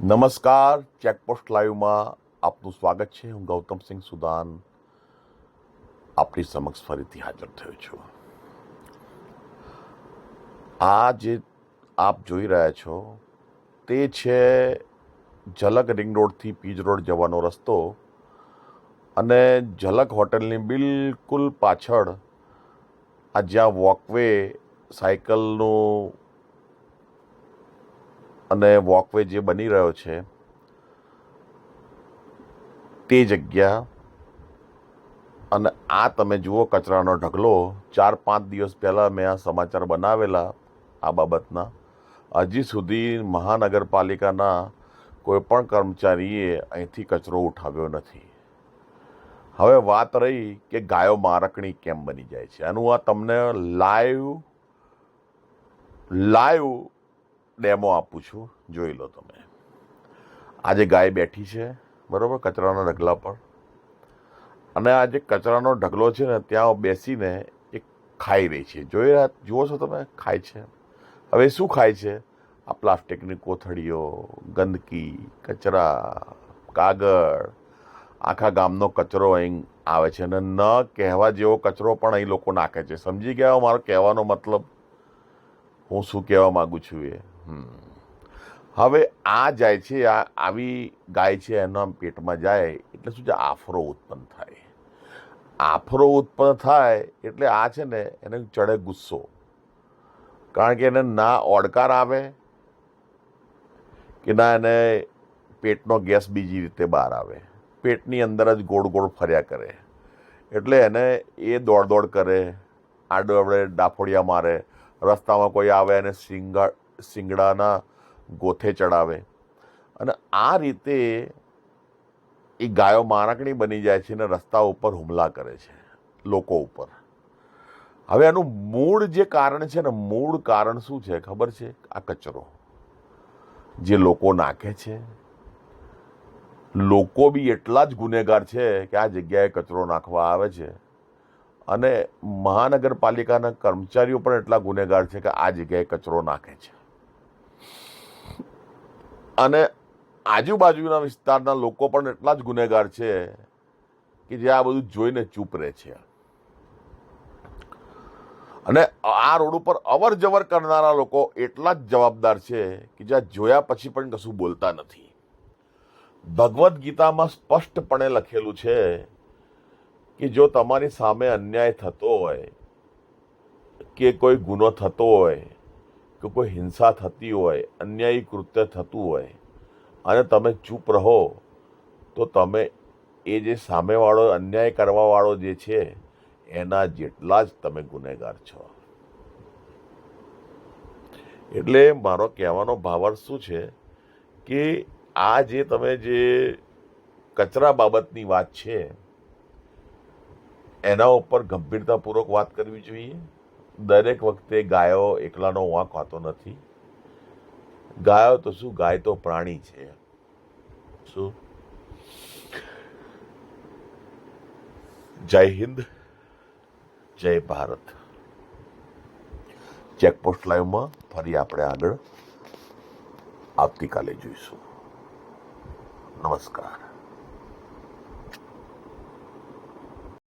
નમસ્કાર, ચેકપોસ્ટ લાઈવમાં આપનું સ્વાગત છે. હું ગૌતમસિંહ સુદાન આપની સમક્ષ ફરીથી હાજર થયો છું. આ જે આપ જોઈ રહ્યા છો તે છે ઝલક રિંગ રોડથી પીજ રોડ જવાનો રસ્તો, અને ઝલક હોટલની બિલકુલ પાછળ આ જ્યાં વોકવે, સાયકલનું અને વોકવે જે બની રહ્યો છે તે જગ્યા, અને આ તમે જુઓ કચરાનો ઢગલો. 4-5 દિવસ પહેલાં મેં આ સમાચાર બનાવેલા આ બાબતના. હજી સુધી મહાનગરપાલિકાના કોઈ પણ કર્મચારીએ અહીંથી કચરો ઉઠાવ્યો નથી. હવે વાત રહી કે ગાયો મારકણી કેમ બની જાય છે. આનું આ તમને લાઈવ ડેમો આપું છું, જોઈ લો તમે. આજે ગાય બેઠી છે બરાબર કચરાના ઢગલા પર, અને આ જે કચરાનો ઢગલો છે ને ત્યાં બેસીને એ ખાઈ રહી છે. જુઓ છો તમે, ખાય છે. હવે શું ખાય છે? આ પ્લાસ્ટિકની કોથળીઓ, ગંદકી, કચરા, કાગળ, આખા ગામનો કચરો અહીં આવે છે. અને ન કહેવા જેવો કચરો પણ અહીં લોકો નાખે છે. સમજી ગયા મારો કહેવાનો મતલબ, હું શું કહેવા માગું છું એ? હવે આ જાય છે, આવી ગાય છે, એના પેટમાં જાય એટલે શું છે? આફરો ઉત્પન્ન થાય. આફરો ઉત્પન્ન થાય એટલે આ છે ને એને ચડે ગુસ્સો, કારણ કે એને ના ઓડકાર આવે કે ના એને પેટનો ગેસ બીજી રીતે બહાર આવે. પેટની અંદર જ ગોળ ગોળ ફર્યા કરે. એટલે એને એ દોડ કરે, આડે ડાફોડિયા મારે, રસ્તામાં કોઈ આવે એને શિંગડાના ગોથે ચડાવે. અને આ રીતે એ ગાયો મારકણી બની જાય છે અને રસ્તા ઉપર હુમલા કરે છે લોકો ઉપર. હવે આનું મૂળ જે કારણ છે ને, મૂળ કારણ શું છે ખબર છે? આ કચરો જે લોકો નાખે છે. લોકો બી એટલા જ ગુનેગાર છે કે આ જગ્યાએ કચરો નાખવા આવે છે, અને મહાનગરપાલિકાના કર્મચારીઓ પણ એટલા ગુનેગાર છે કે આ જગ્યાએ કચરો નાખે છે. અને આજુબાજુના વિસ્તારના લોકો પણ એટલા જ ગુનેગાર છે કે જે આ બધું જોઈને ચૂપ રહે છે. અને આ રોડ ઉપર અવર જવર કરનારા લોકો એટલા જ જવાબદાર છે કે જ્યાં જોયા પછી પણ કશું બોલતા નથી. ભગવદ્ ગીતામાં સ્પષ્ટપણે લખેલું છે કે જો તમારી સામે અન્યાય થતો હોય, કે કોઈ ગુનો થતો હોય, કે કોઈ હિંસા થતી હોય, અન્યાયી કૃત્ય થતું હોય, અને તમે ચૂપ રહો, તો તમે એ જે સામેવાળો અન્યાય કરવાવાળો જે છે એના જેટલા જ તમે ગુનેગાર છો. એટલે મારો કહેવાનો ભાવાર્થ શું છે કે આ જે તમે જે કચરા બાબતની વાત છે એના ઉપર ગંભીરતાપૂર્વક વાત કરવી જોઈએ. દરેક વખતે ગાયો એકલાનો વાંક હોતો નથી. ગાયો તો શું, ગાય તો પ્રાણી છે. શું? જય હિન્દ, જય ભારત. ચેકપોસ્ટ લાઈવમાં ફરી આપણે આગળ આવતીકાલે જોઈશું. નમસ્કાર.